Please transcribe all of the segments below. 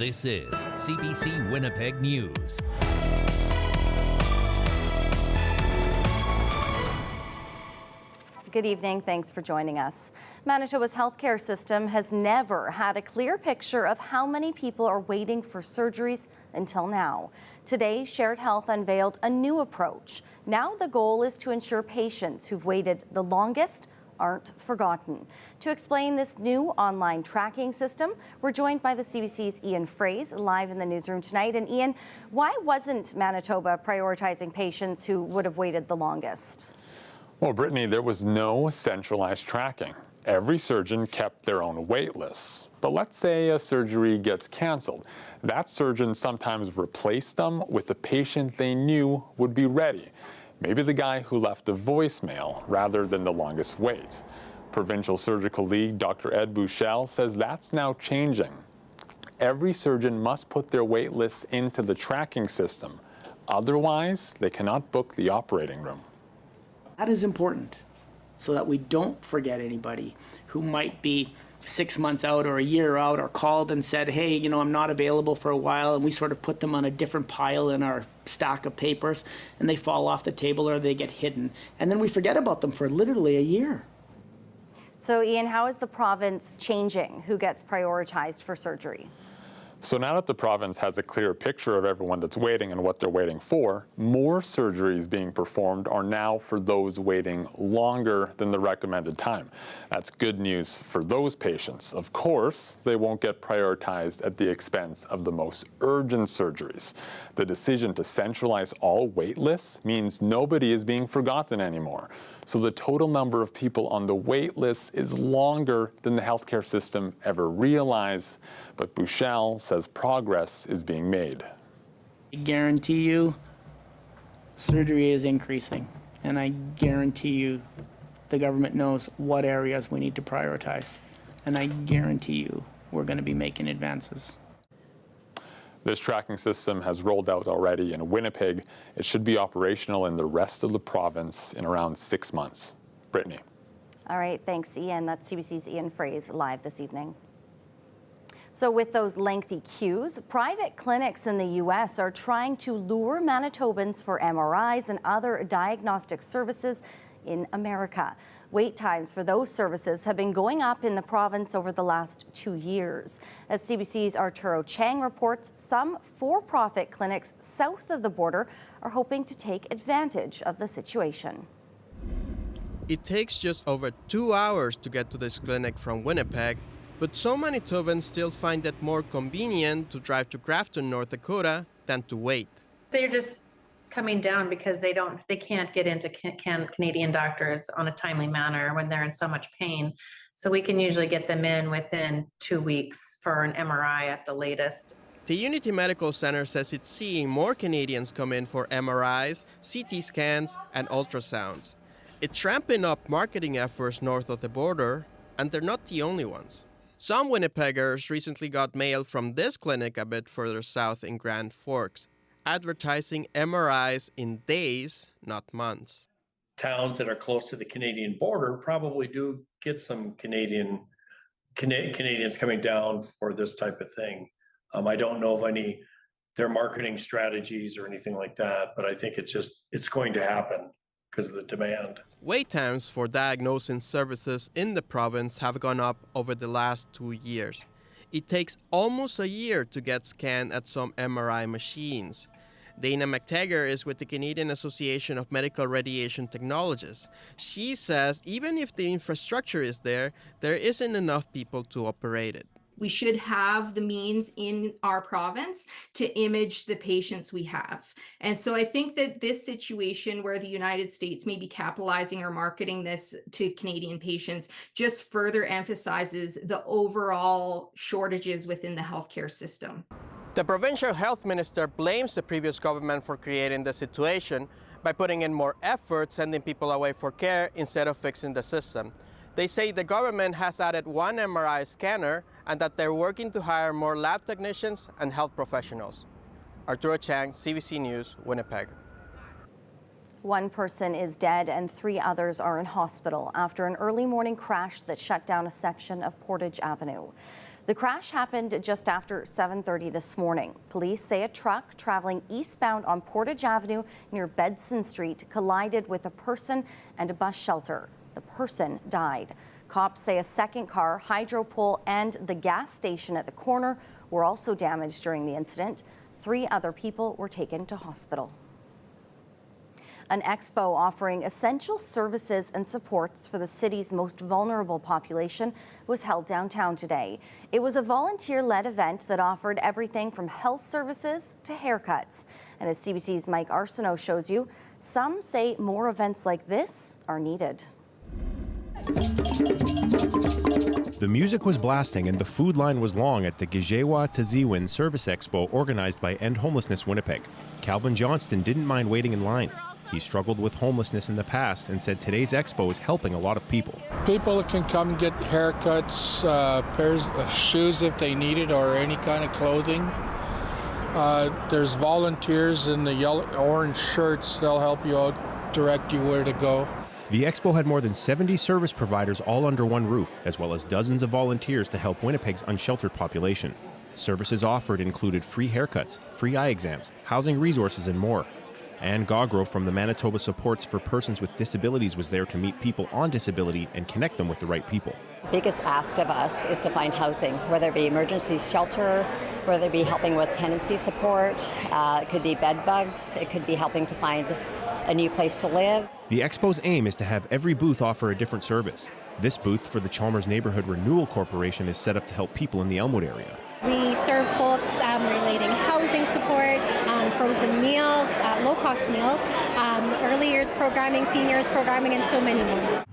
This is CBC Winnipeg News. Good evening. Thanks for joining us. Manitoba's healthcare system has never had a clear picture of how many people are waiting for surgeries until now. Today, Shared Health unveiled a new approach. Now the goal is to ensure patients who've waited the longest aren't forgotten. To explain this new online tracking system, we're joined by the CBC's Ian Fraze live in the newsroom tonight. And Ian, why wasn't Manitoba prioritizing patients who would have waited the longest? Well, Brittany, there was no centralized tracking. Every surgeon kept their own wait lists. But let's say a surgery gets canceled. That surgeon sometimes replaced them with a patient they knew would be ready. Maybe the guy who left a voicemail rather than the longest wait. Provincial Surgical League Dr. Ed Bouchel says that's now changing. Every surgeon must put their wait lists into the tracking system. Otherwise, they cannot book the operating room. That is important so that we don't forget anybody who might be 6 months out or a year out or called and said, hey, you know, I'm not available for a while, and we sort of put them on a different pile in our stack of papers and they fall off the table or they get hidden. And then we forget about them for literally a year. So Ian, how is the province changing who gets prioritized for surgery? So now that the province has a clear picture of everyone that's waiting and what they're waiting for, more surgeries being performed are now for those waiting longer than the recommended time. That's good news for those patients. Of course, they won't get prioritized at the expense of the most urgent surgeries. The decision to centralize all wait lists means nobody is being forgotten anymore. So the total number of people on the wait list is longer than the healthcare system ever realized. But Bouchel says progress is being made. I guarantee you surgery is increasing, and I guarantee you the government knows what areas we need to prioritize, and I guarantee you we're going to be making advances. This tracking system has rolled out already in Winnipeg. It should be operational in the rest of the province in around 6 months. Brittany. All right, thanks, Ian. That's CBC's Ian Fraze live this evening. So with those lengthy queues, private clinics in the U.S. are trying to lure Manitobans for MRIs and other diagnostic services in America. Wait times for those services have been going up in the province over the last 2 years. As CBC's Arturo Chang reports, some for-profit clinics south of the border are hoping to take advantage of the situation. It takes just over 2 hours to get to this clinic from Winnipeg, but some Manitobans still find it more convenient to drive to Grafton, North Dakota, than to wait. They're just coming down because they can't get into Canadian doctors on a timely manner when they're in so much pain. So we can usually get them in within 2 weeks for an MRI at the latest. The Unity Medical Center says it's seeing more Canadians come in for MRIs, CT scans, and ultrasounds. It's ramping up marketing efforts north of the border, and they're not the only ones. Some Winnipeggers recently got mail from this clinic a bit further south in Grand Forks, advertising MRIs in days, not months. Towns that are close to the Canadian border probably do get some Canadians coming down for this type of thing. I don't know of their marketing strategies or anything like that, but I think it's going to happen because of the demand. Wait times for diagnosing services in the province have gone up over the last 2 years. It takes almost a year to get scanned at some MRI machines. Dana McTaggart is with the Canadian Association of Medical Radiation Technologists. She says even if the infrastructure is there isn't enough people to operate it. We should have the means in our province to image the patients we have. And so I think that this situation where the United States may be capitalizing or marketing this to Canadian patients just further emphasizes the overall shortages within the healthcare system. The provincial health minister blames the previous government for creating the situation by putting in more effort sending people away for care instead of fixing the system. They say the government has added 1 MRI scanner and that they're working to hire more lab technicians and health professionals. Arturo Chang, CBC News, Winnipeg. 1 person is dead and 3 others are in hospital after an early morning crash that shut down a section of Portage Avenue. The crash happened just after 7:30 this morning. Police say a truck traveling eastbound on Portage Avenue near Bedson Street collided with a person and a bus shelter. The person died. Cops say a second car, hydro pole, and the gas station at the corner were also damaged during the incident. 3 other people were taken to hospital. An expo offering essential services and supports for the city's most vulnerable population was held downtown today. It was a volunteer-led event that offered everything from health services to haircuts. And as CBC's Mike Arsenault shows you, some say more events like this are needed. The music was blasting and the food line was long at the Gijewa-Taziwin Service Expo organized by End Homelessness Winnipeg. Calvin Johnston didn't mind waiting in line. He struggled with homelessness in the past and said today's expo is helping a lot of people. People can come get haircuts, pairs of shoes if they need it, or any kind of clothing. There's volunteers in the yellow, orange shirts. They'll help you out, direct you where to go. The expo had more than 70 service providers all under one roof, as well as dozens of volunteers to help Winnipeg's unsheltered population. Services offered included free haircuts, free eye exams, housing resources, and more. Anne Gogro from the Manitoba Supports for Persons with Disabilities was there to meet people on disability and connect them with the right people. The biggest ask of us is to find housing, whether it be emergency shelter, whether it be helping with tenancy support, it could be bed bugs, it could be helping to find a new place to live. The expo's aim is to have every booth offer a different service. This booth for the Chalmers Neighbourhood Renewal Corporation is set up to help people in the Elmwood area. We serve folks relating housing support, frozen meals, low-cost meals, early years programming, seniors programming, and so many more.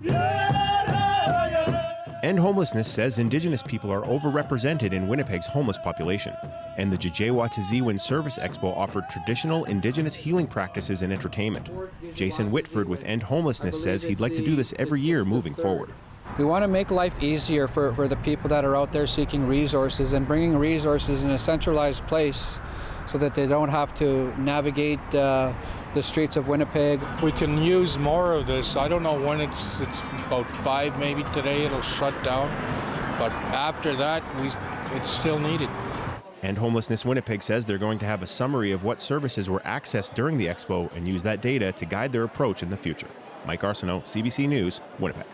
End Homelessness says Indigenous people are overrepresented in Winnipeg's homeless population. And the Gijewa-Taziwin Service Expo offered traditional Indigenous healing practices and entertainment. Jason Whitford with End Homelessness says he'd like to do this every year moving forward. We want to make life easier for the people that are out there seeking resources and bringing resources in a centralized place so that they don't have to navigate the streets of Winnipeg. We can use more of this. I don't know when it's about 5 maybe today it'll shut down, but after that it's still needed. And Homelessness Winnipeg says they're going to have a summary of what services were accessed during the expo and use that data to guide their approach in the future. Mike Arsenault, CBC News, Winnipeg.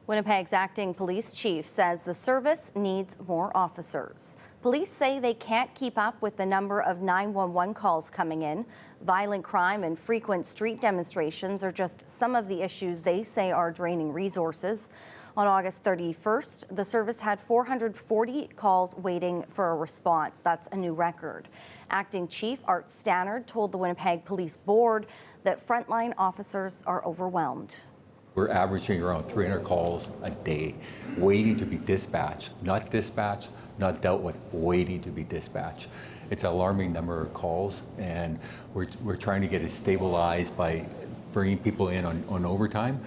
Winnipeg's acting police chief says the service needs more officers. Police say they can't keep up with the number of 911 calls coming in. Violent crime and frequent street demonstrations are just some of the issues they say are draining resources. On August 31st, the service had 440 calls waiting for a response. That's a new record. Acting Chief Art Stannard told the Winnipeg Police Board that frontline officers are overwhelmed. We're averaging around 300 calls a day, waiting to be dispatched, not dealt with, waiting to be dispatched. It's an alarming number of calls, and we're trying to get it stabilized by bringing people in on overtime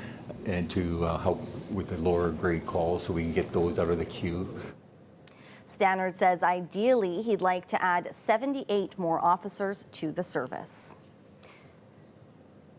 and to help with the lower grade calls so we can get those out of the queue. Stannard says ideally he'd like to add 78 more officers to the service.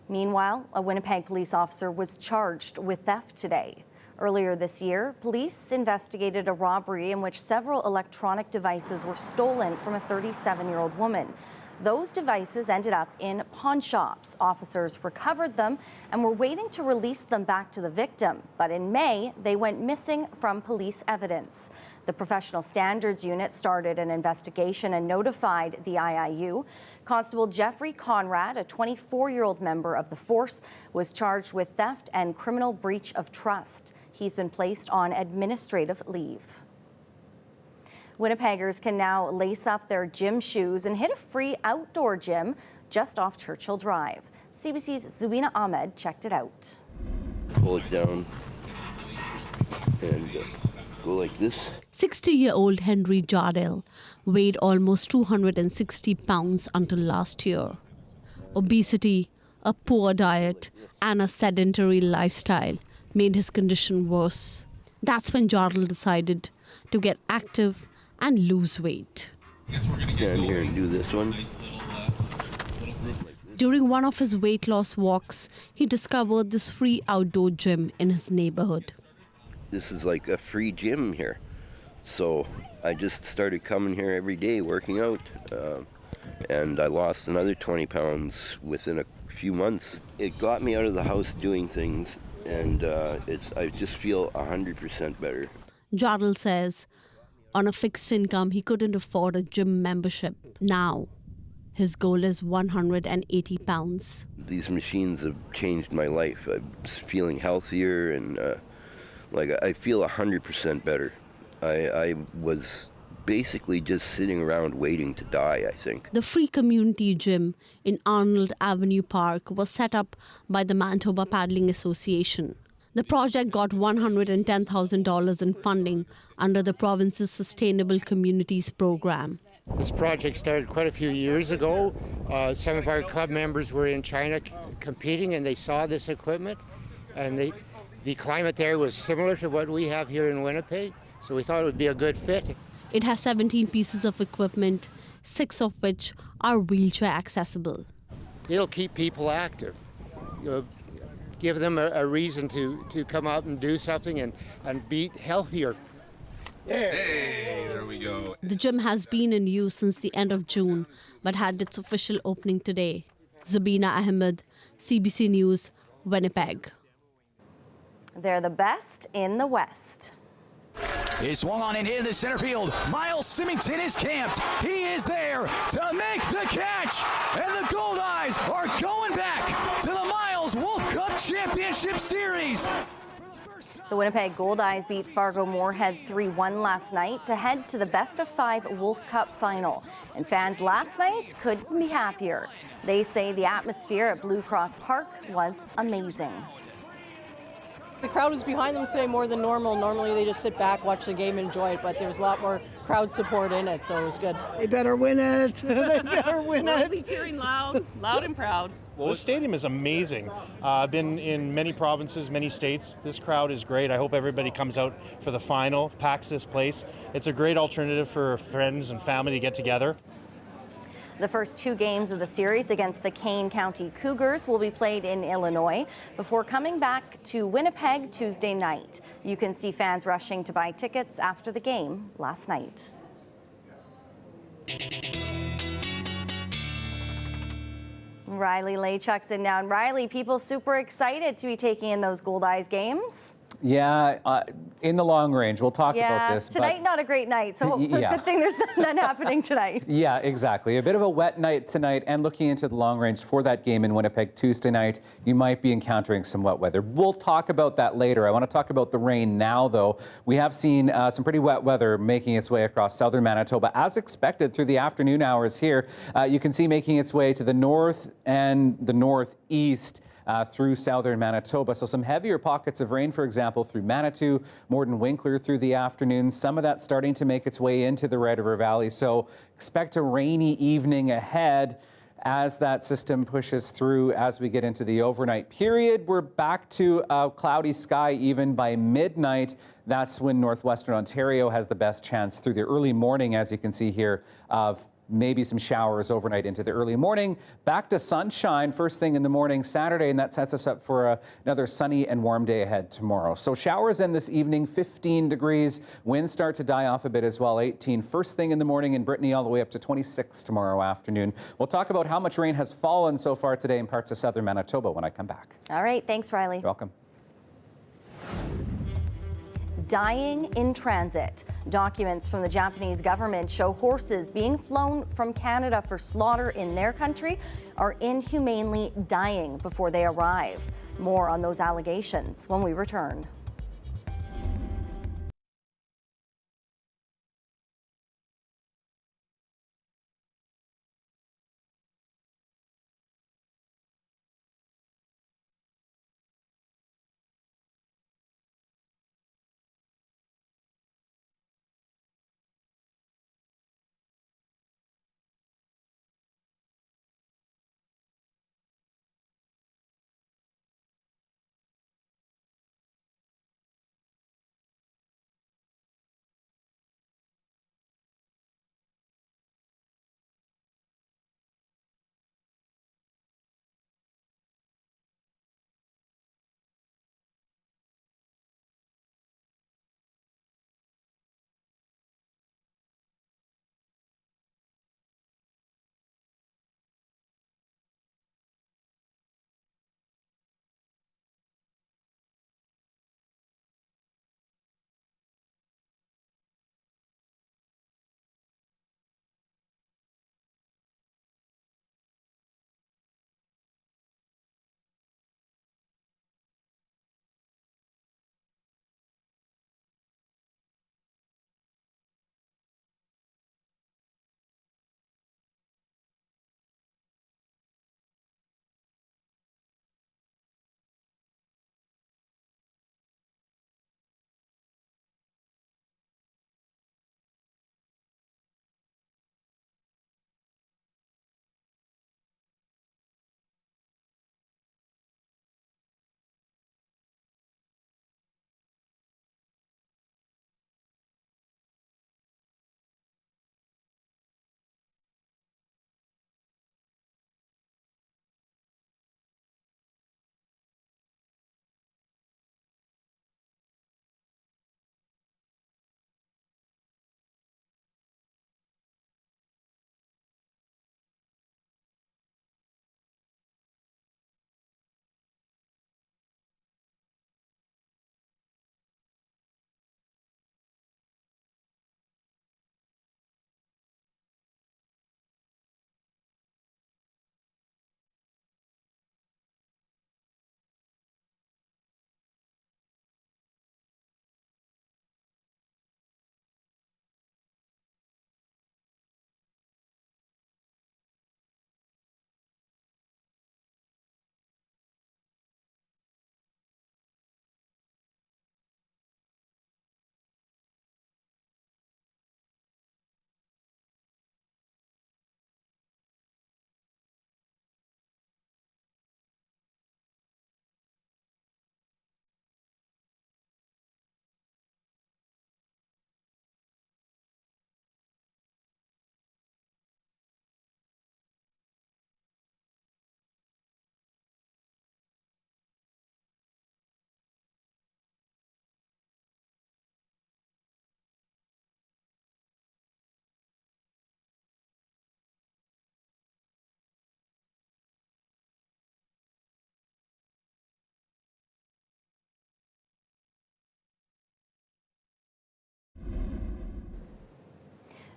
Meanwhile, a Winnipeg police officer was charged with theft today. Earlier this year, police investigated a robbery in which several electronic devices were stolen from a 37-year-old woman. Those devices ended up in pawn shops. Officers recovered them and were waiting to release them back to the victim. But in May, they went missing from police evidence. The Professional Standards Unit started an investigation and notified the IIU. Constable Jeffrey Conrad, a 24-year-old member of the force, was charged with theft and criminal breach of trust. He's been placed on administrative leave. Winnipeggers can now lace up their gym shoes and hit a free outdoor gym just off Churchill Drive. CBC's Zubina Ahmed checked it out. Pull it down and go like this. 60-year-old Henry Jardel weighed almost 260 pounds until last year. Obesity, a poor diet, and a sedentary lifestyle made his condition worse. That's when Jardel decided to get active and lose weight. Stand here and do this one. During one of his weight loss walks, he discovered this free outdoor gym in his neighborhood. This is like a free gym here. So I just started coming here every day working out, and I lost another 20 pounds within a few months. It got me out of the house doing things, and I just feel 100% better. Jodel says on a fixed income, he couldn't afford a gym membership. Now, his goal is 180 pounds. These machines have changed my life. I'm feeling healthier, and I feel 100% better. I was basically just sitting around waiting to die, I think. The free community gym in Arnold Avenue Park was set up by the Manitoba Paddling Association. The project got $110,000 in funding under the province's Sustainable Communities program. This project started quite a few years ago. Some of our club members were in China competing, and they saw this equipment, and the climate there was similar to what we have here in Winnipeg, so we thought it would be a good fit. It has 17 pieces of equipment, 6 of which are wheelchair accessible. It'll keep people active. Give them a reason to come out and do something and be healthier. Hey, there we go. The gym has been in use since the end of June, but had its official opening today. Zabina Ahmed, CBC News, Winnipeg. They're the best in the West. He swung on and hit into center field. Miles Symington is camped. He is there to make the catch. And the Gold Eyes are going back to the Miles Wolf Cup Championship Series. The Winnipeg Gold Eyes beat Fargo Moorhead 3-1 last night to head to the best-of-5 Wolf Cup final. And fans last night couldn't be happier. They say the atmosphere at Blue Cross Park was amazing. The crowd was behind them today more than normal. Normally they just sit back, watch the game, enjoy it, but there was a lot more crowd support in it, so it was good. They better win it. They better win it. We'll be cheering loud and proud. Well, the stadium is amazing. I've been in many provinces, many states. This crowd is great. I hope everybody comes out for the final, packs this place. It's a great alternative for friends and family to get together. The first 2 games of the series against the Kane County Cougars will be played in Illinois before coming back to Winnipeg Tuesday night. You can see fans rushing to buy tickets after the game last night. Riley Laychuk's in now. And Riley, people super excited to be taking in those Gold Eyes games. Yeah, in the long range. We'll talk about this. Tonight, not a great night, so good thing there's none happening tonight. Yeah, exactly. A bit of a wet night tonight, and looking into the long range for that game in Winnipeg Tuesday night, you might be encountering some wet weather. We'll talk about that later. I want to talk about the rain now, though. We have seen some pretty wet weather making its way across southern Manitoba, as expected through the afternoon hours here. You can see making its way to the north and the northeast. Through southern Manitoba. So some heavier pockets of rain, for example, through Manitou, Morden-Winkler through the afternoon. Some of that starting to make its way into the Red River Valley. So expect a rainy evening ahead as that system pushes through as we get into the overnight period. We're back to a cloudy sky even by midnight. That's when northwestern Ontario has the best chance through the early morning, as you can see here, of maybe some showers overnight into the early morning. Back to sunshine first thing in the morning Saturday, and that sets us up for another sunny and warm day ahead tomorrow. So showers in this evening, 15 degrees. Winds start to die off a bit as well, 18 first thing in the morning in Brittany, all the way up to 26 tomorrow afternoon. We'll talk about how much rain has fallen so far today in parts of southern Manitoba when I come back. All right, thanks, Riley. You're welcome. Dying in transit. Documents from the Japanese government show horses being flown from Canada for slaughter in their country are inhumanely dying before they arrive. More on those allegations when we return.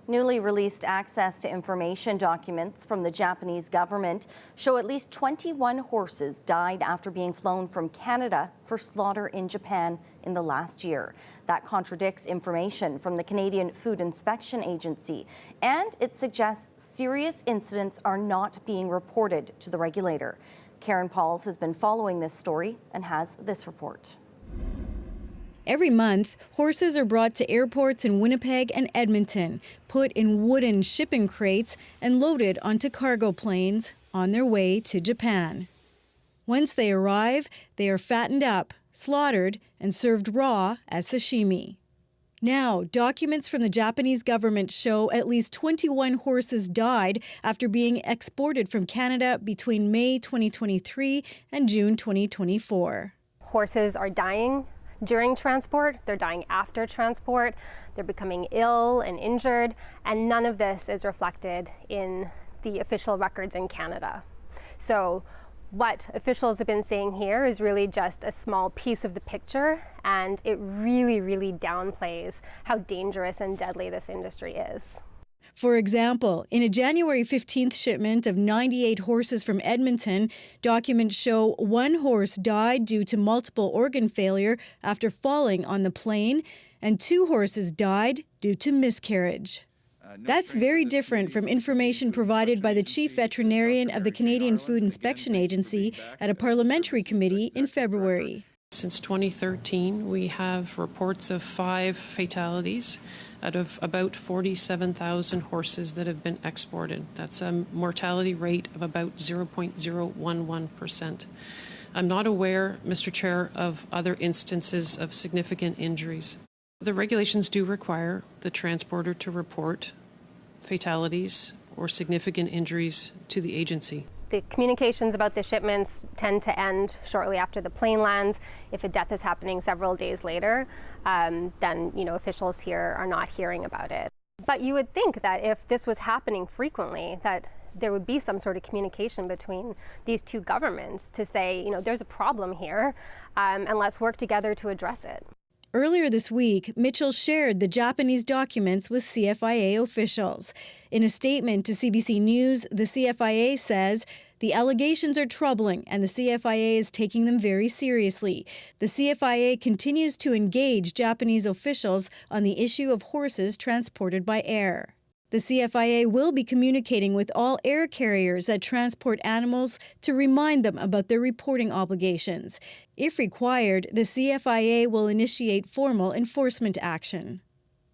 Newly released access to information documents from the Japanese government show at least 21 horses died after being flown from Canada for slaughter in Japan in the last year. That contradicts information from the Canadian Food Inspection Agency, and it suggests serious incidents are not being reported to the regulator. Karen Pauls has been following this story and has this report. Every month, horses are brought to airports in Winnipeg and Edmonton, put in wooden shipping crates, and loaded onto cargo planes on their way to Japan. Once they arrive, they are fattened up, slaughtered, and served raw as sashimi. Now, documents from the Japanese government show at least 21 horses died after being exported from Canada between May 2023 and June 2024. Horses are dying during transport, they're dying after transport, they're becoming ill and injured, and none of this is reflected in the official records in Canada. So what officials have been saying here is really just a small piece of the picture, and it really, really downplays how dangerous and deadly this industry is. For example, in a January 15th shipment of 98 horses from Edmonton, documents show one horse died due to multiple organ failure after falling on the plane, and 2 horses died due to miscarriage. That's very different from information provided by the chief veterinarian of the Canadian Food Inspection Agency at a parliamentary committee in February. Since 2013, we have reports of 5 fatalities out of about 47,000 horses that have been exported. That's a mortality rate of about 0.011%. I'm not aware, Mr. Chair, of other instances of significant injuries. The regulations do require the transporter to report fatalities or significant injuries to the agency. The communications about the shipments tend to end shortly after the plane lands. If a death is happening several days later, then officials here are not hearing about it. But you would think that if this was happening frequently, that there would be some sort of communication between these two governments to say, there's a problem here, and let's work together to address it. Earlier this week, Mitchell shared the Japanese documents with CFIA officials. In a statement to CBC News, the CFIA says the allegations are troubling and the CFIA is taking them very seriously. The CFIA continues to engage Japanese officials on the issue of horses transported by air. The CFIA will be communicating with all air carriers that transport animals to remind them about their reporting obligations. If required, the CFIA will initiate formal enforcement action.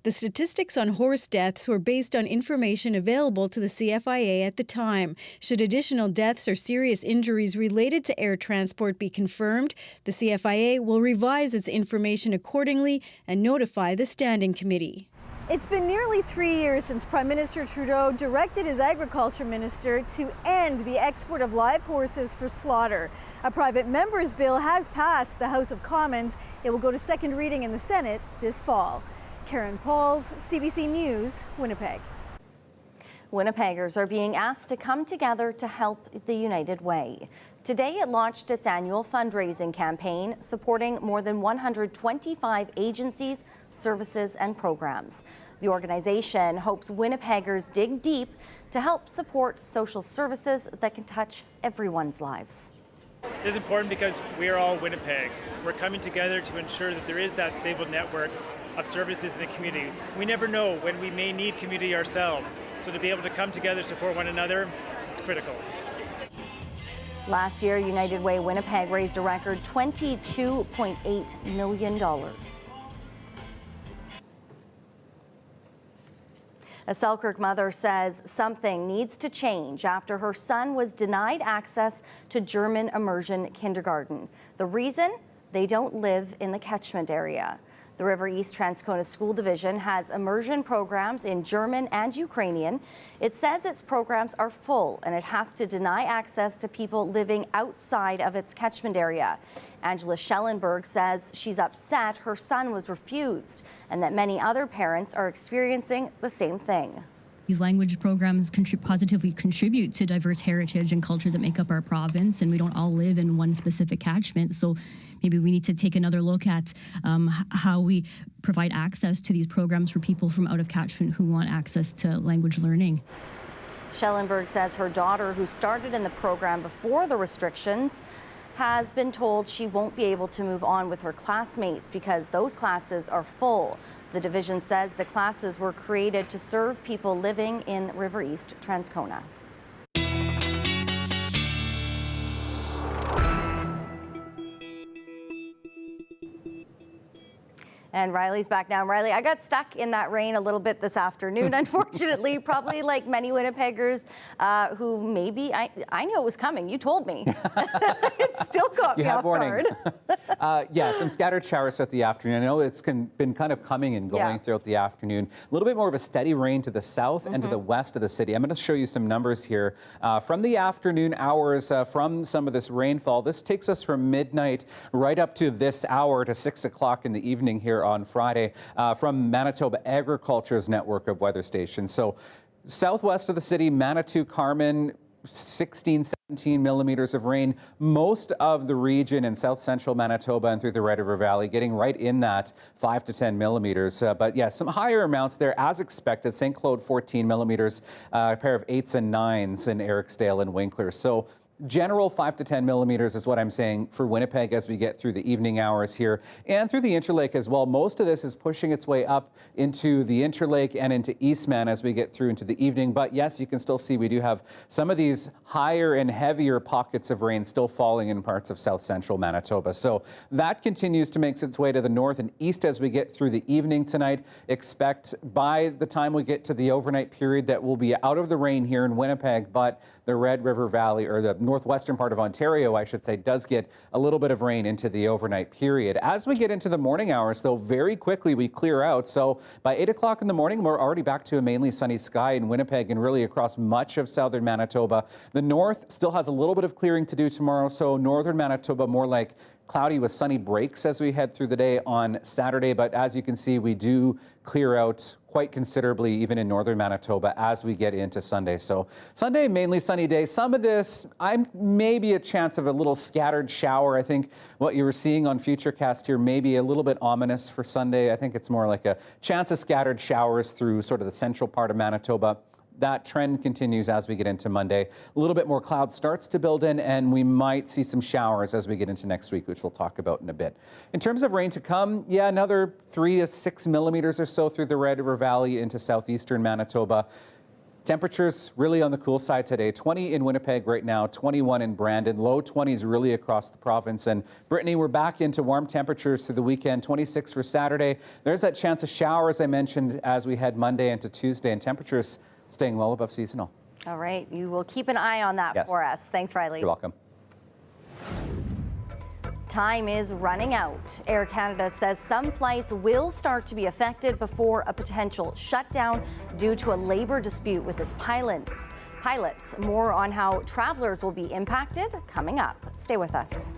The statistics on horse deaths were based on information available to the CFIA at the time. Should additional deaths or serious injuries related to air transport be confirmed, the CFIA will revise its information accordingly and notify the Standing Committee. It's been nearly 3 years since Prime Minister Trudeau directed his agriculture minister to end the export of live horses for slaughter. A private member's bill has passed the House of Commons. It will go to second reading in the Senate this fall. Karen Pauls, CBC News, Winnipeg. Winnipeggers are being asked to come together to help the United Way. Today, it launched its annual fundraising campaign, supporting more than 125 agencies, services, and programs. The organization hopes Winnipeggers dig deep to help support social services that can touch everyone's lives. This is important because we are all Winnipeg. We're coming together to ensure that there is that stable network of services in the community. We never know when we may need community ourselves, so to be able to come together, support one another, it's critical. Last year, United Way Winnipeg raised a record $22.8 million. A Selkirk mother says something needs to change after her son was denied access to German immersion kindergarten. The reason? They don't live in the catchment area. The River East Transcona School Division has immersion programs in German and Ukrainian. It says its programs are full and it has to deny access to people living outside of its catchment area. Angela Schellenberg says she's upset her son was refused and that many other parents are experiencing the same thing. These language programs positively contribute to diverse heritage and cultures that make up our province, and we don't all live in one specific catchment. So maybe we need to take another look at how we provide access to these programs for people from out of catchment who want access to language learning. Schellenberg says her daughter, who started in the program before the restrictions, has been told she won't be able to move on with her classmates because those classes are full. The division says the classes were created to serve people living in River East Transcona. And Riley's back now. Riley, I got stuck in that rain a little bit this afternoon, unfortunately, probably like many Winnipeggers who maybe, I knew it was coming. You told me. It still caught me off guard. Yeah, some scattered showers throughout the afternoon. I know it's been kind of coming and going throughout the afternoon. A little bit more of a steady rain to the south and to the west of the city. I'm going to show you some numbers here. From the afternoon hours, from some of this rainfall, this takes us from midnight right up to this hour to 6 o'clock in the evening here on Friday from Manitoba Agriculture's network of weather stations. So southwest of the city, Manitou, Carmen, 16, 17 millimeters of rain. Most of the region in south central Manitoba and through the Red River Valley getting right in that 5 to 10 millimeters. But yeah, some higher amounts there as expected. St. Claude 14 millimeters, a pair of 8s and 9s in Ericsdale and Winkler. So general 5 to 10 millimeters is what I'm saying for Winnipeg as we get through the evening hours here and through the Interlake as well. Most of this is pushing its way up into the Interlake and into Eastman as we get through into the evening. But yes, you can still see we do have some of these higher and heavier pockets of rain still falling in parts of south central Manitoba. So that continues to make its way to the north and east as we get through the evening tonight. Expect by the time we get to the overnight period that we'll be out of the rain here in Winnipeg, but the Red River Valley, or the northwestern part of Ontario, I should say, does get a little bit of rain into the overnight period. As we get into the morning hours, though, very quickly we clear out. So by 8 o'clock in the morning, we're already back to a mainly sunny sky in Winnipeg and really across much of southern Manitoba. The north still has a little bit of clearing to do tomorrow, so northern Manitoba more like cloudy with sunny breaks as we head through the day on Saturday. But as you can see, we do clear out quite considerably even in northern Manitoba as we get into Sunday. So Sunday, mainly sunny day. Some of this, maybe a chance of a little scattered shower. I think what you were seeing on Futurecast here may be a little bit ominous for Sunday. I think it's more like a chance of scattered showers through sort of the central part of Manitoba. That trend continues as we get into Monday. A little bit more cloud starts to build in, and we might see some showers as we get into next week, which we'll talk about in a bit. In terms of rain to come, yeah, another 3 to 6 millimeters or so through the Red River Valley into southeastern Manitoba. Temperatures really on the cool side today. 20 in Winnipeg right now, 21 in Brandon, low 20s really across the province. And Brittany, we're back into warm temperatures through the weekend, 26 for Saturday. There's that chance of showers I mentioned as we head Monday into Tuesday, and temperatures staying well above seasonal. All right, you will keep an eye on that for us. Thanks, Riley. You're welcome. Time is running out. Air Canada says some flights will start to be affected before a potential shutdown due to a labor dispute with its pilots. More on how travelers will be impacted coming up. Stay with us.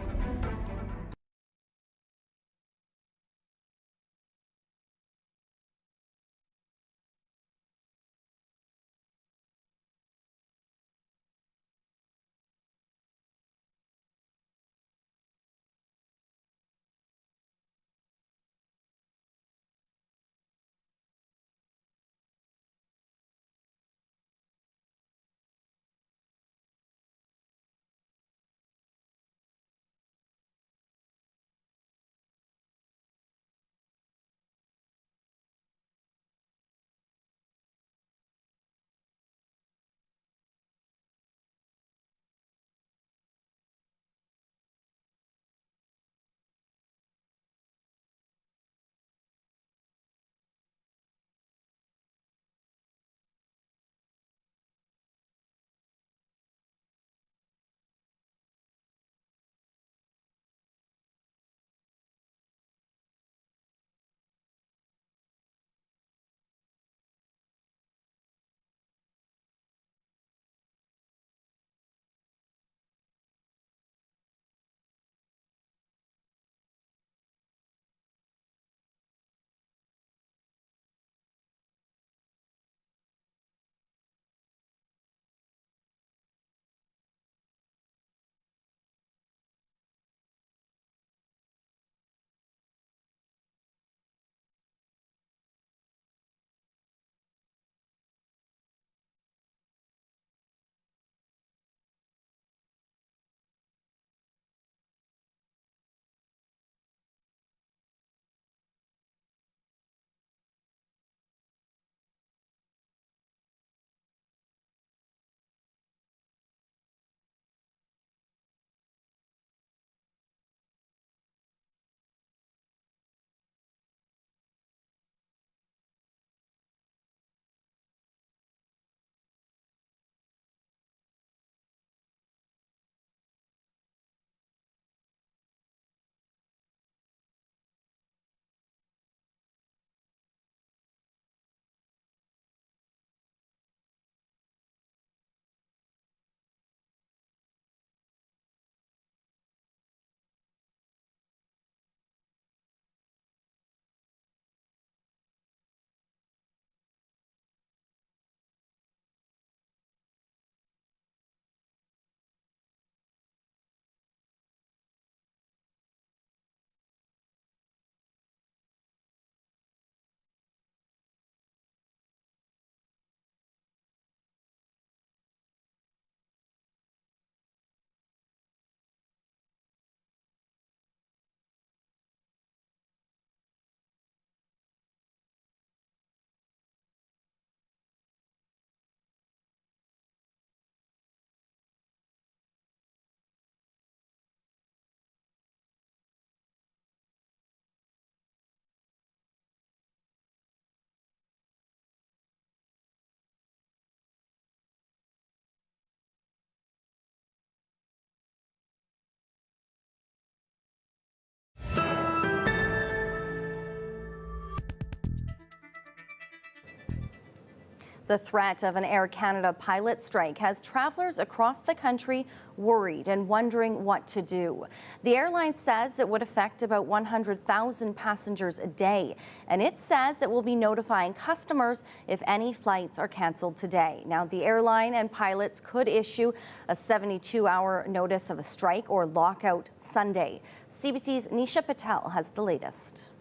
The threat of an Air Canada pilot strike has travelers across the country worried and wondering what to do. The airline says it would affect about 100,000 passengers a day, and it says it will be notifying customers if any flights are canceled today. Now, the airline and pilots could issue a 72-hour notice of a strike or lockout Sunday. CBC's Nisha Patel has the latest.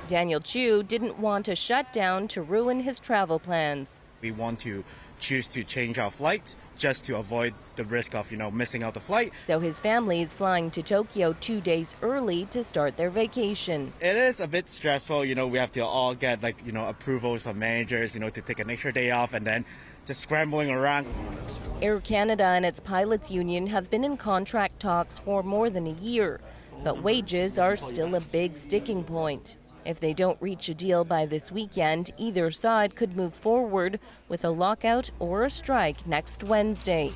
Daniel Chu didn't want a shutdown to ruin his travel plans. We want to choose to change our flights just to avoid the risk of, missing out the flight. So his family is flying to Tokyo 2 days early to start their vacation. It is a bit stressful, we have to all get approvals from managers, to take an extra day off and then just scrambling around. Air Canada and its pilots union have been in contract talks for more than a year, but wages are still a big sticking point. If they don't reach a deal by this weekend, either side could move forward with a lockout or a strike next Wednesday.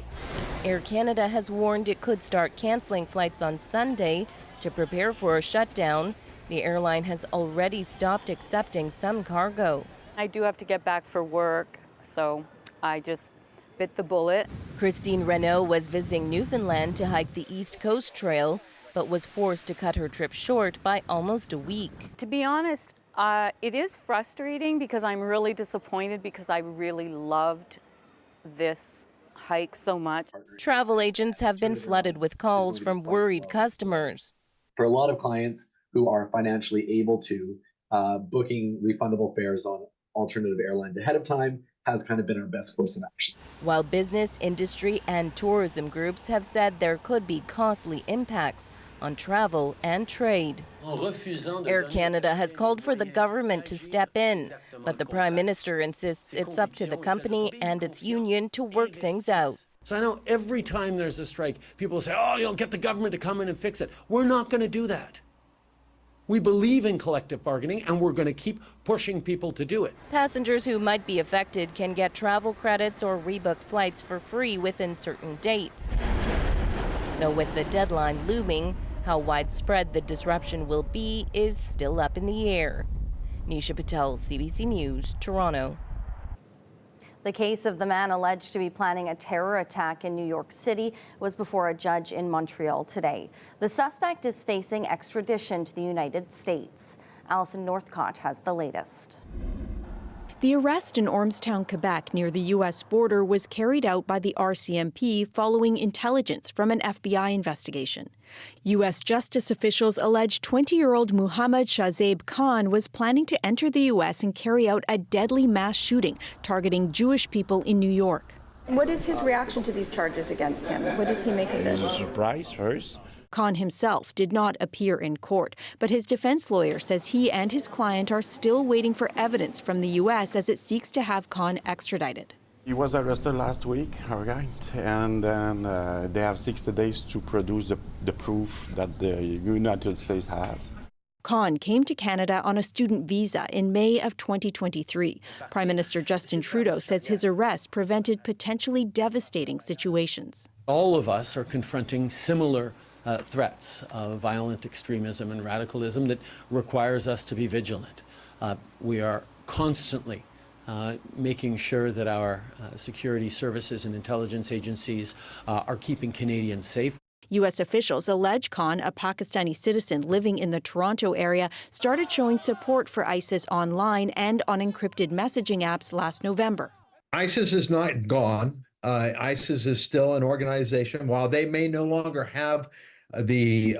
Air Canada has warned it could start canceling flights on Sunday to prepare for a shutdown. The airline has already stopped accepting some cargo. I do have to get back for work, so I just bit the bullet. Christine Renault was visiting Newfoundland to hike the East Coast Trail, but was forced to cut her trip short by almost a week. To be honest, it is frustrating because I'm really disappointed because I really loved this hike so much. Travel agents have been flooded with calls from worried customers. For a lot of clients who are financially able to, booking refundable fares on alternative airlines ahead of time has kind of been our best course of action. While business, industry, and tourism groups have said there could be costly impacts on travel and trade. Air Canada has called for the government to step in, but the Prime Minister insists it's up to the company and its union to work things out. So I know every time there's a strike, people say, get the government to come in and fix it. We're not going to do that. We believe in collective bargaining, and we're going to keep pushing people to do it. Passengers who might be affected can get travel credits or rebook flights for free within certain dates. Though with the deadline looming, how widespread the disruption will be is still up in the air. Nisha Patel, CBC News, Toronto. The case of the man alleged to be planning a terror attack in New York City was before a judge in Montreal today. The suspect is facing extradition to the United States. Alison Northcott has the latest. The arrest in Ormstown, Quebec, near the U.S. border, was carried out by the RCMP following intelligence from an FBI investigation. U.S. justice officials allege 20-year-old Muhammad Shahzaib Khan was planning to enter the U.S. and carry out a deadly mass shooting targeting Jewish people in New York. What is his reaction to these charges against him? What does he make of this? It was a surprise first. Khan himself did not appear in court, but his defense lawyer says he and his client are still waiting for evidence from the U.S. as it seeks to have Khan extradited. He was arrested last week, our guy, and then they have 60 days to produce the proof that the United States have. Khan came to Canada on a student visa in May of 2023. Prime Minister Justin Trudeau says his arrest prevented potentially devastating situations. All of us are confronting similar threats of violent extremism and radicalism that requires us to be vigilant. We are constantly making sure that our security services and intelligence agencies are keeping Canadians safe. U.S. officials allege Khan, a Pakistani citizen living in the Toronto area, started showing support for ISIS online and on encrypted messaging apps last November. ISIS is not gone. ISIS is still an organization. While they may no longer have the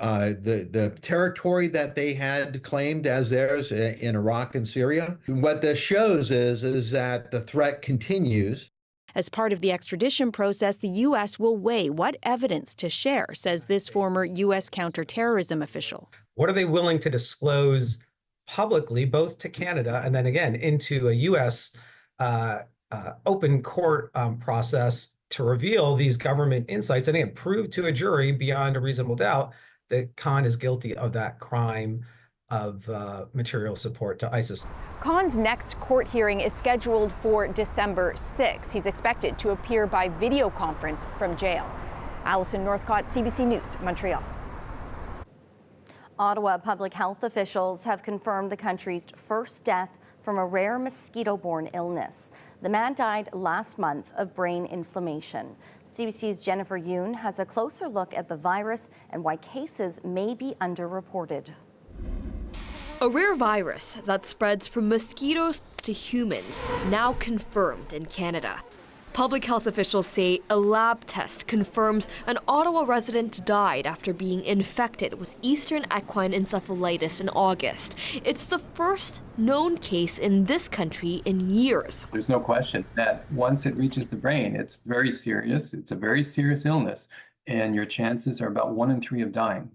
territory that they had claimed as theirs in Iraq and Syria, what this shows is that the threat continues. As part of the extradition process, the U.S. will weigh what evidence to share, says this former U.S. counterterrorism official. What are they willing to disclose publicly, both to Canada and then again into a U.S. Open court process to reveal these government insights and again prove to a jury beyond a reasonable doubt that Khan is guilty of that crime of material support to ISIS. Khan's next court hearing is scheduled for December 6. He's expected to appear by video conference from jail. Alison Northcott, CBC News, Montreal. Ottawa public health officials have confirmed the country's first death from a rare mosquito-borne illness. The man died last month of brain inflammation. CBC's Jennifer Yoon has a closer look at the virus and why cases may be underreported. A rare virus that spreads from mosquitoes to humans, now confirmed in Canada. Public health officials say a lab test confirms an Ottawa resident died after being infected with Eastern equine encephalitis in August. It's the first known case in this country in years. There's no question that once it reaches the brain, it's very serious. It's a very serious illness, and your chances are about 1 in 3 of dying.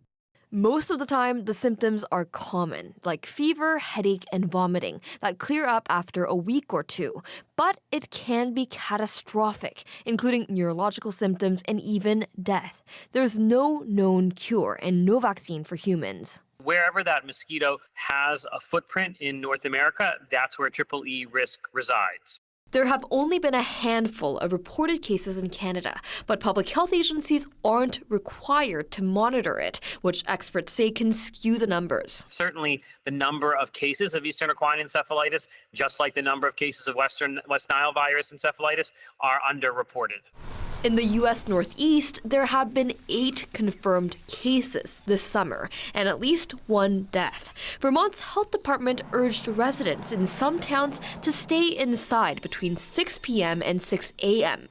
Most of the time, the symptoms are common, like fever, headache, and vomiting, that clear up after a week or two. But it can be catastrophic, including neurological symptoms and even death. There's no known cure and no vaccine for humans. Wherever that mosquito has a footprint in North America, that's where EEE risk resides. There have only been a handful of reported cases in Canada, but public health agencies aren't required to monitor it, which experts say can skew the numbers. Certainly, the number of cases of Eastern equine encephalitis, just like the number of cases of West Nile virus encephalitis, are underreported. In the U.S. Northeast, there have been 8 confirmed cases this summer and at least 1 death. Vermont's health department urged residents in some towns to stay inside between 6 p.m. and 6 a.m.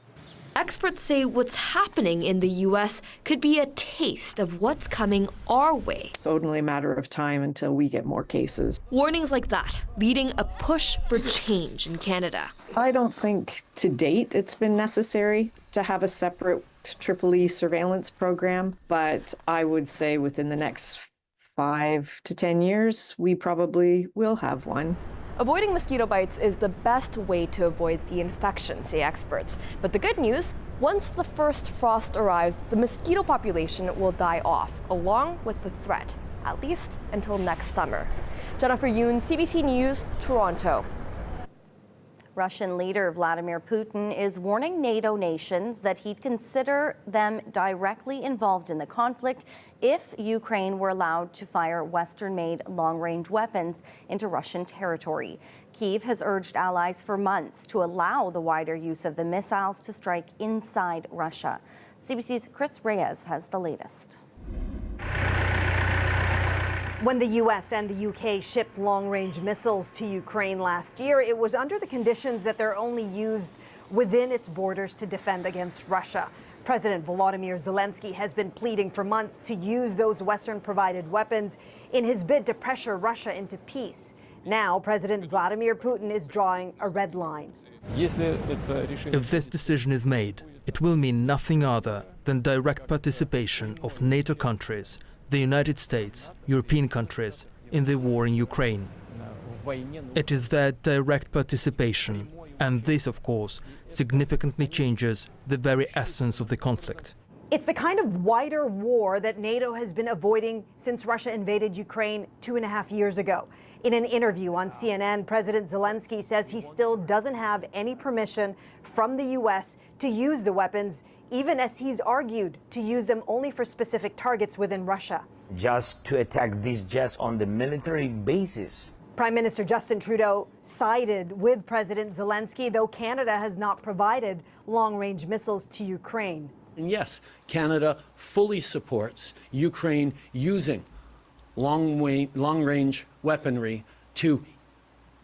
Experts say what's happening in the U.S. could be a taste of what's coming our way. It's only a matter of time until we get more cases. Warnings like that leading a push for change in Canada. I don't think to date it's been necessary to have a separate EEE surveillance program, but I would say within the next 5 to 10 years, we probably will have one. Avoiding mosquito bites is the best way to avoid the infection, say experts. But the good news, once the first frost arrives, the mosquito population will die off, along with the threat, at least until next summer. Jennifer Yoon, CBC News, Toronto. Russian leader Vladimir Putin is warning NATO nations that he'd consider them directly involved in the conflict if Ukraine were allowed to fire Western-made long-range weapons into Russian territory. Kyiv has urged allies for months to allow the wider use of the missiles to strike inside Russia. CBC's Chris Reyes has the latest. When the U.S. and the U.K. shipped long-range missiles to Ukraine last year, it was under the conditions that they're only used within its borders to defend against Russia. President Volodymyr Zelensky has been pleading for months to use those Western-provided weapons in his bid to pressure Russia into peace. Now, President Vladimir Putin is drawing a red line. If this decision is made, it will mean nothing other than direct participation of NATO countries, the United States, European countries, in the war in Ukraine. It is their direct participation, and this, of course, significantly changes the very essence of the conflict. It's the kind of wider war that NATO has been avoiding since Russia invaded Ukraine 2.5 years ago. In an interview on CNN, President Zelensky says he still doesn't have any permission from the U.S. to use the weapons, even as he's argued to use them only for specific targets within Russia. Just to attack these jets on the military bases. Prime Minister Justin Trudeau sided with President Zelensky, though Canada has not provided long-range missiles to Ukraine. And yes, Canada fully supports Ukraine using long-range weaponry to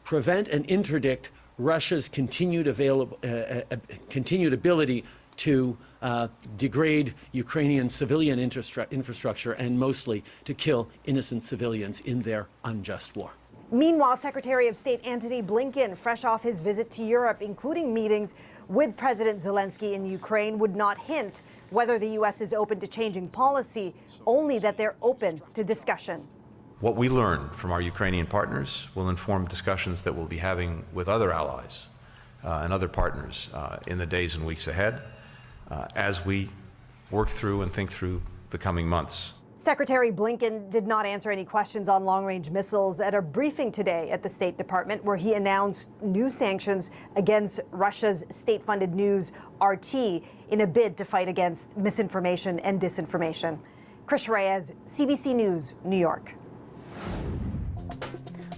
prevent and interdict Russia's continued ability to degrade Ukrainian civilian infrastructure and mostly to kill innocent civilians in their unjust war. Meanwhile, Secretary of State Antony Blinken, fresh off his visit to Europe, including meetings with President Zelensky in Ukraine, would not hint whether the U.S. is open to changing policy, only that they're open to discussion. What we learn from our Ukrainian partners will inform discussions that we'll be having with other allies and other partners in the days and weeks ahead as we work through and think through the coming months. Secretary Blinken did not answer any questions on long-range missiles at a briefing today at the State Department, where he announced new sanctions against Russia's state-funded news RT in a bid to fight against misinformation and disinformation. Chris Reyes, CBC News, New York.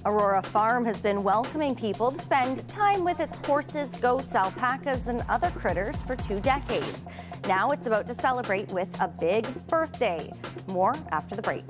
Aurora Farm has been welcoming people to spend time with its horses, goats, alpacas, and other critters for 2 decades. Now it's about to celebrate with a big birthday. More after the break.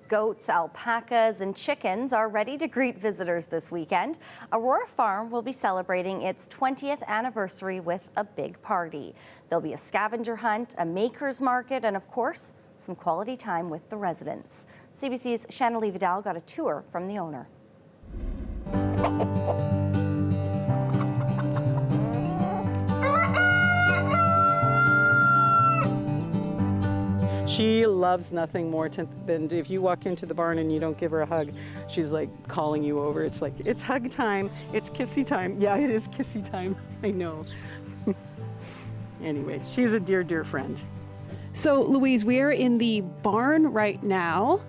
Goats, alpacas, and chickens are ready to greet visitors this weekend. Aurora Farm will be celebrating its 20th anniversary with a big party. There'll be a scavenger hunt, a maker's market, and of course, some quality time with the residents. CBC's Shannalee Vidal got a tour from the owner. She loves nothing more than if you walk into the barn and you don't give her a hug, she's like calling you over. It's like, it's hug time, it's kissy time. Yeah, it is kissy time, I know. Anyway, she's a dear, dear friend. So Louise, we're in the barn right now,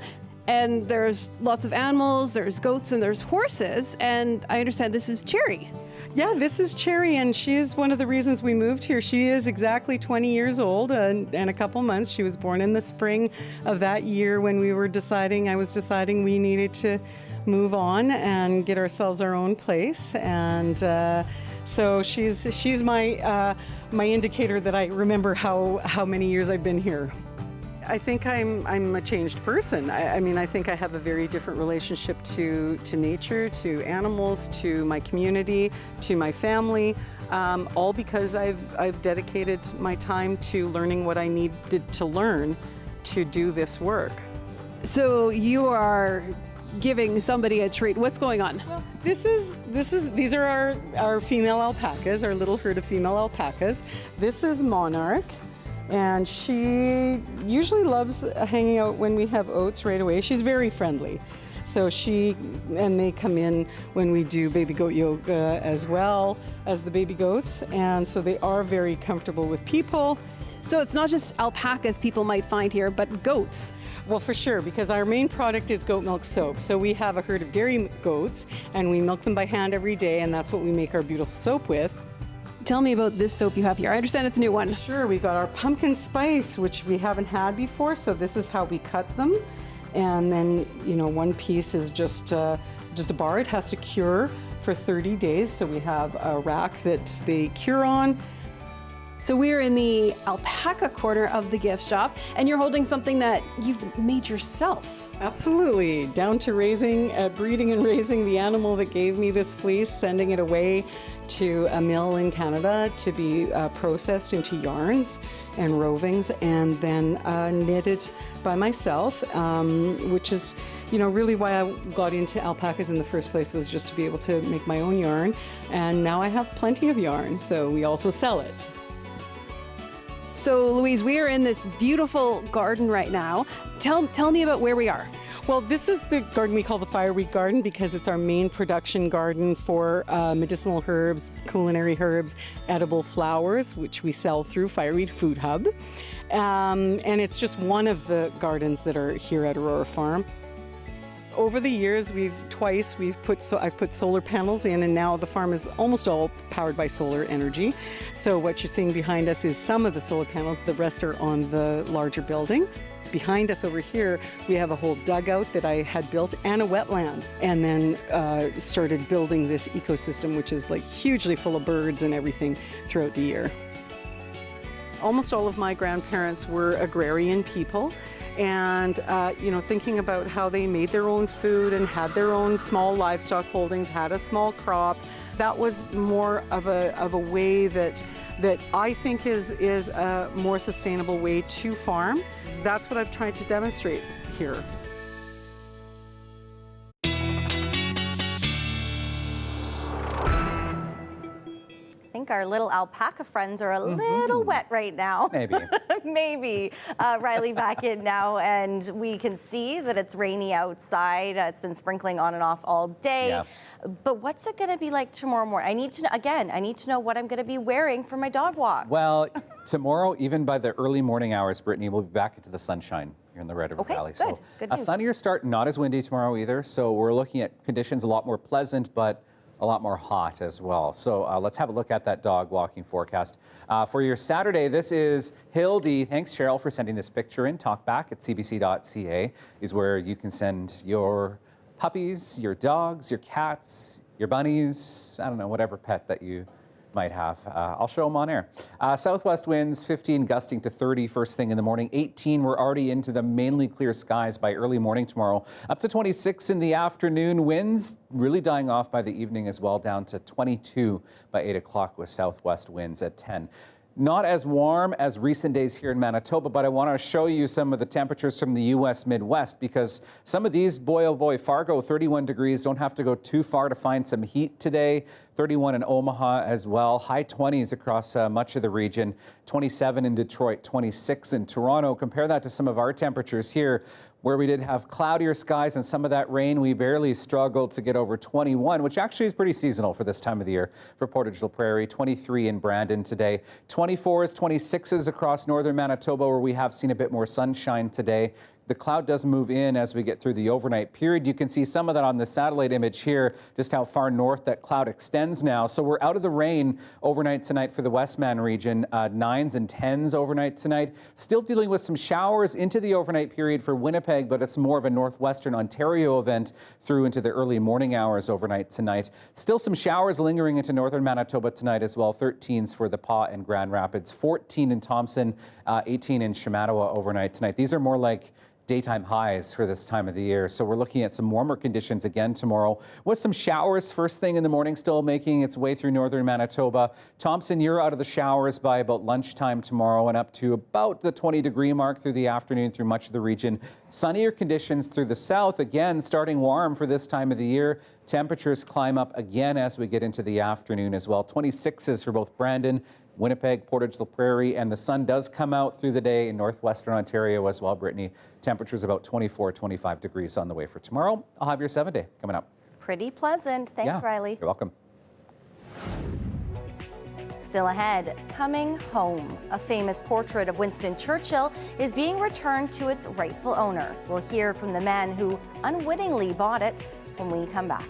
and there's lots of animals, there's goats and there's horses, and I understand this is Cherry. Yeah, this is Cherry, and she is one of the reasons we moved here. She is exactly 20 years old and a couple months. She was born in the spring of that year when I was deciding we needed to move on and get ourselves our own place. And so she's my indicator that I remember how many years I've been here. I think I'm a changed person. I mean, I think I have a very different relationship to nature, to animals, to my community, to my family, all because I've dedicated my time to learning what I needed to learn to do this work. So you are giving somebody a treat. What's going on? Well, these are our female alpacas, our little herd of female alpacas. This is Monarch. And she usually loves hanging out when we have oats right away. She's very friendly. So they come in when we do baby goat yoga as well as the baby goats. And so they are very comfortable with people. So it's not just alpacas people might find here, but goats. Well, for sure, because our main product is goat milk soap. So we have a herd of dairy goats and we milk them by hand every day, and that's what we make our beautiful soap with. Tell me about this soap you have here. I understand it's a new one. Sure, we've got our pumpkin spice, which we haven't had before, so this is how we cut them. And then, one piece is just a bar. It has to cure for 30 days, so we have a rack that they cure on. So we're in the alpaca corner of the gift shop, and you're holding something that you've made yourself. Absolutely, down to breeding and raising the animal that gave me this fleece, sending it away to a mill in Canada to be processed into yarns and rovings, and then knitted by myself, which is, really why I got into alpacas in the first place, was just to be able to make my own yarn. And now I have plenty of yarn, so we also sell it. So Louise, we are in this beautiful garden right now. Tell me about where we are. Well, this is the garden we call the Fireweed Garden because it's our main production garden for medicinal herbs, culinary herbs, edible flowers, which we sell through Fireweed Food Hub. And it's just one of the gardens that are here at Aurora Farm. Over the years, I've put solar panels in, and now the farm is almost all powered by solar energy. So what you're seeing behind us is some of the solar panels, the rest are on the larger building. Behind us over here, we have a whole dugout that I had built and a wetland, and then started building this ecosystem, which is like hugely full of birds and everything throughout the year. Almost all of my grandparents were agrarian people. And, thinking about how they made their own food and had their own small livestock holdings, had a small crop, that was more of a way that I think is a more sustainable way to farm. That's what I've tried to demonstrate here. I think our little alpaca friends are a little wet right now. Maybe. Maybe. Riley, back in now, and we can see that it's rainy outside. It's been sprinkling on and off all day. Yeah. But what's it going to be like tomorrow morning? I need to know what I'm going to be wearing for my dog walk. Well, tomorrow, even by the early morning hours, Brittany, we'll be back into the sunshine here in the Red River Valley. Good. So Good a news. sunnier start, not as windy tomorrow either. So we're looking at conditions a lot more pleasant, but a lot more hot as well. So let's have a look at that dog walking forecast. For your Saturday, this is Hildy. Thanks, Cheryl, for sending this picture in. Talkback@cbc.ca is where you can send your puppies, your dogs, your cats, your bunnies, I don't know, whatever pet that you might have. I'll show them on air. Southwest winds 15 gusting to 30 first thing in the morning. 18, we're already into the mainly clear skies by early morning tomorrow. Up to 26 in the afternoon. Winds really dying off by the evening as well, down to 22 by 8 o'clock with southwest winds at 10. Not as warm as recent days here in Manitoba, but I want to show you some of the temperatures from the U.S. Midwest, because some of these, boy oh boy, Fargo 31 degrees, don't have to go too far to find some heat today. 31 in Omaha as well. High 20s across much of the region. 27 in Detroit, 26 in Toronto. Compare that to some of our temperatures here, where we did have cloudier skies and some of that rain. We barely struggled to get over 21, which actually is pretty seasonal for this time of the year for Portage la Prairie. 23 in Brandon today. 24s, 26s across northern Manitoba, where we have seen a bit more sunshine today. the cloud does move in as we get through the overnight period. You can see some of that on the satellite image here, just how far north that cloud extends now. So we're out of the rain overnight tonight for the Westman region, 9s and 10s overnight tonight. Still dealing with some showers into the overnight period for Winnipeg, but it's more of a northwestern Ontario event through into the early morning hours overnight tonight. Still some showers lingering into northern Manitoba tonight as well. 13s for the Pas and Grand Rapids, 14 in Thompson, 18 in Shamattawa overnight tonight. These are more like daytime highs for this time of the year. So we're looking at some warmer conditions again tomorrow with some showers first thing in the morning, still making its way through northern Manitoba. Thompson, you're out of the showers by about lunchtime tomorrow and up to about the 20-degree mark through the afternoon through much of the region. Sunnier conditions through the south, again starting warm for this time of the year. Temperatures climb up again as we get into the afternoon as well. 26s for both Brandon, Winnipeg, Portage-la Prairie, and the sun does come out through the day in northwestern Ontario as well, Brittany. Temperatures about 24, 25 degrees on the way for tomorrow. I'll have your 7-day coming up. Pretty pleasant. Thanks, Riley. You're welcome. Still ahead, coming home. A famous portrait of Winston Churchill is being returned to its rightful owner. We'll hear from the man who unwittingly bought it when we come back.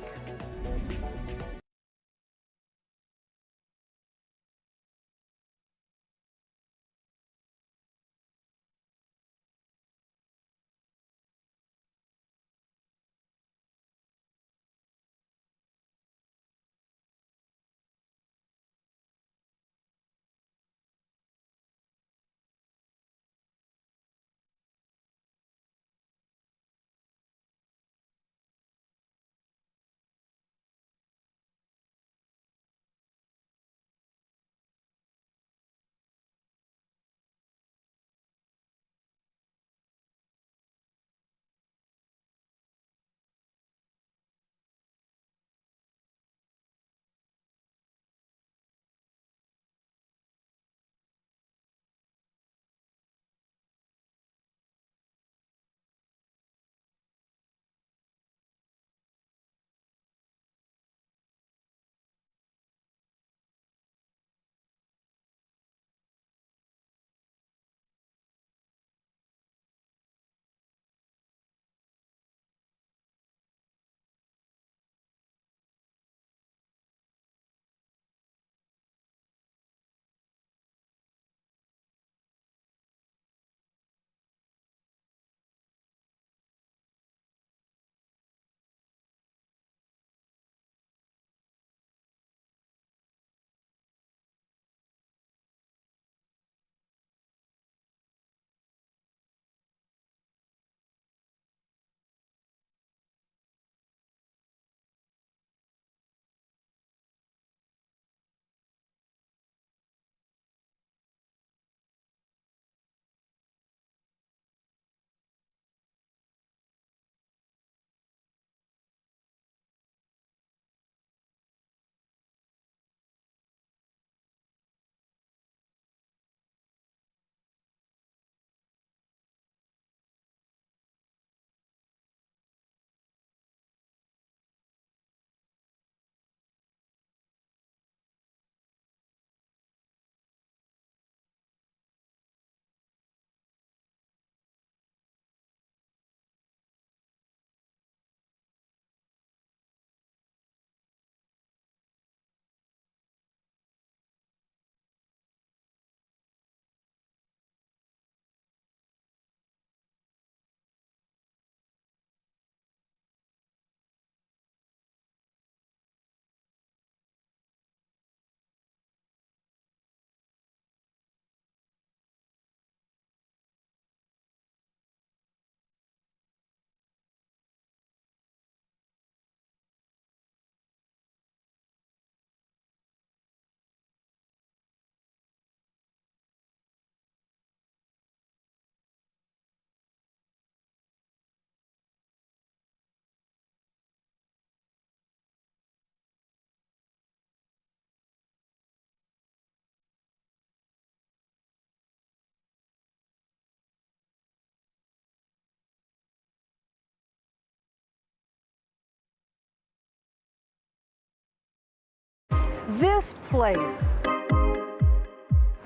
This place.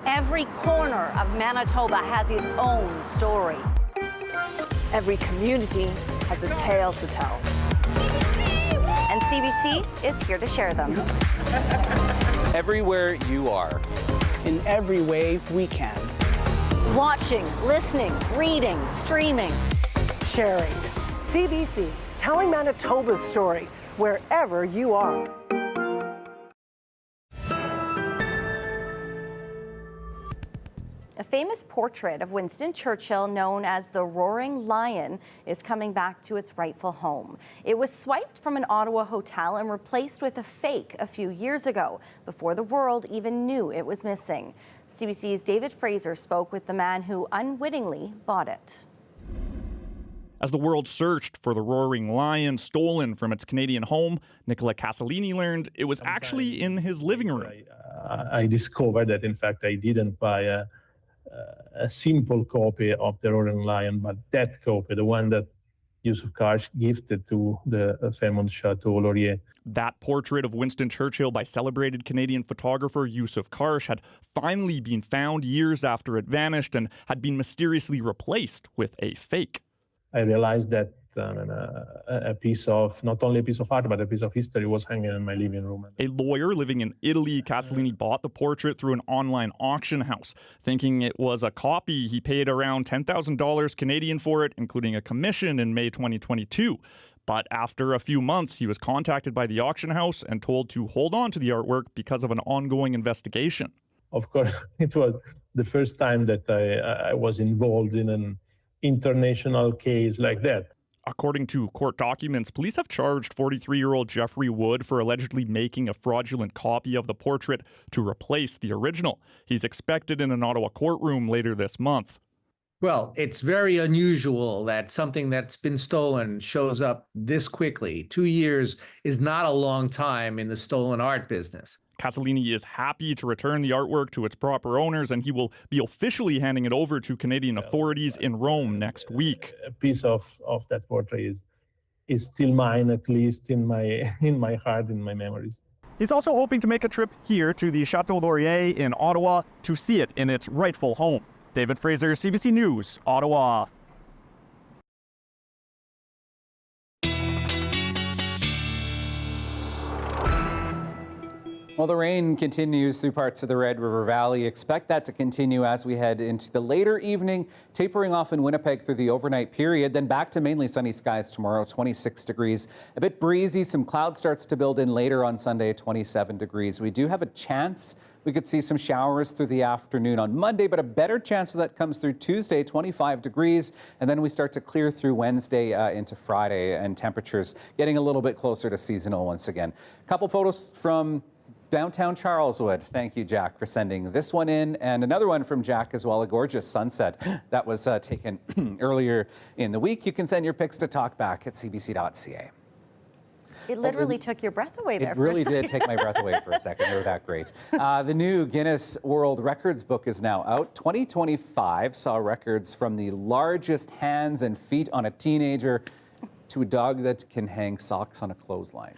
Every corner of Manitoba has its own story. Every community has a tale to tell. And CBC is here to share them. Everywhere you are. In every way we can. Watching, listening, reading, streaming. Sharing. CBC, telling Manitoba's story wherever you are. A famous portrait of Winston Churchill, known as the Roaring Lion, is coming back to its rightful home. It was swiped from an Ottawa hotel and replaced with a fake a few years ago, before the world even knew it was missing. CBC's David Fraser spoke with the man who unwittingly bought it. As the world searched for the Roaring Lion stolen from its Canadian home, Nicola Casalini learned it was actually in his living room. I discovered that, in fact, I didn't buy a simple copy of the Roaring Lion, but that copy, the one that Yusuf Karsh gifted to the famous Chateau Laurier. That portrait of Winston Churchill by celebrated Canadian photographer Yusuf Karsh had finally been found years after it vanished and had been mysteriously replaced with a fake. I realized that a piece of, not only a piece of art, but a piece of history was hanging in my living room. A lawyer living in Italy, Casalini bought the portrait through an online auction house. Thinking it was a copy, he paid around $10,000 Canadian for it, including a commission in May 2022. But after a few months, he was contacted by the auction house and told to hold on to the artwork because of an ongoing investigation. Of course, it was the first time that I was involved in an international case like that. According to court documents, police have charged 43-year-old Jeffrey Wood for allegedly making a fraudulent copy of the portrait to replace the original. He's expected in an Ottawa courtroom later this month. Well, it's very unusual that something that's been stolen shows up this quickly. 2 years is not a long time in the stolen art business. Casalini is happy to return the artwork to its proper owners, and he will be officially handing it over to Canadian authorities in Rome next week. A piece of that portrait is still mine, at least in my heart, in my memories. He's also hoping to make a trip here to the Chateau Laurier in Ottawa to see it in its rightful home. David Fraser, CBC News, Ottawa. Well, the rain continues through parts of the Red River Valley. Expect that to continue as we head into the later evening, tapering off in Winnipeg through the overnight period, then back to mainly sunny skies tomorrow, 26 degrees. A bit breezy, some cloud starts to build in later on Sunday, 27 degrees. We do have a chance we could see some showers through the afternoon on Monday, but a better chance of that comes through Tuesday, 25 degrees. And then we start to clear through Wednesday into Friday, and temperatures getting a little bit closer to seasonal once again. A couple photos from downtown Charleswood. Thank you, Jack, for sending this one in, and another one from Jack as well, a gorgeous sunset that was taken earlier in the week. You can send your pics to talkback@cbc.ca. It literally took your breath away there. It really did take my breath away for a second. They were that great. The new Guinness World Records book is now out. 2025 saw records from the largest hands and feet on a teenager to a dog that can hang socks on a clothesline.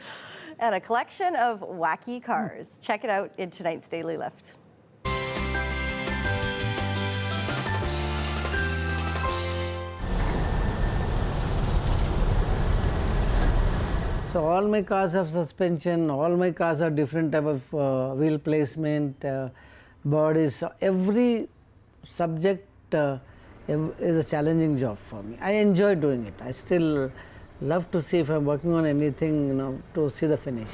And a collection of wacky cars. Check it out in tonight's Daily Lift. So all my cars have suspension, all my cars have different type of wheel placement, bodies. Every subject is a challenging job for me. I enjoy doing it. I still love to see if I'm working on anything, to see the finish.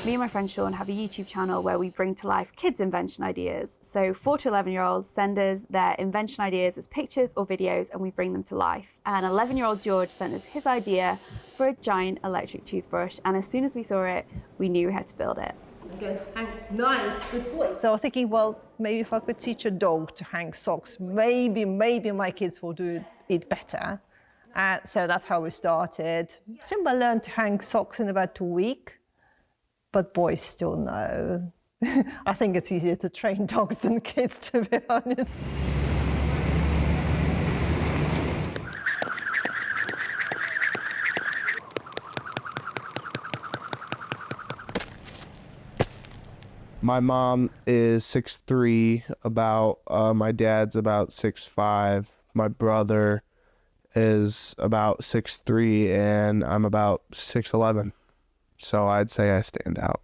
Me and my friend Sean have a YouTube channel where we bring to life kids' invention ideas. So 4 to 11-year-olds send us their invention ideas as pictures or videos, and we bring them to life. And 11-year-old George sent us his idea for a giant electric toothbrush, and as soon as we saw it, we knew how to build it. Good. Nice, good boy. So I was thinking, well, maybe if I could teach a dog to hang socks, maybe my kids will do it better. So that's how we started. Simba learned to hang socks in about a week, but boys still know. I think it's easier to train dogs than kids, to be honest. My mom is 6'3", my dad's about 6'5". My brother is about 6'3", and I'm about 6'11". So I'd say I stand out.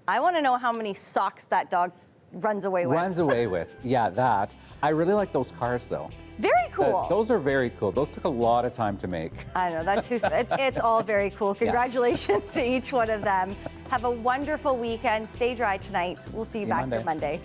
I want to know how many socks that dog runs away with. Runs away with. Yeah, that. I really like those cars, though. Very cool. Those are very cool. Those took a lot of time to make. I know, that too. It's all very cool. Congratulations to each one of them. Have a wonderful weekend. Stay dry tonight. We'll see you back here Monday.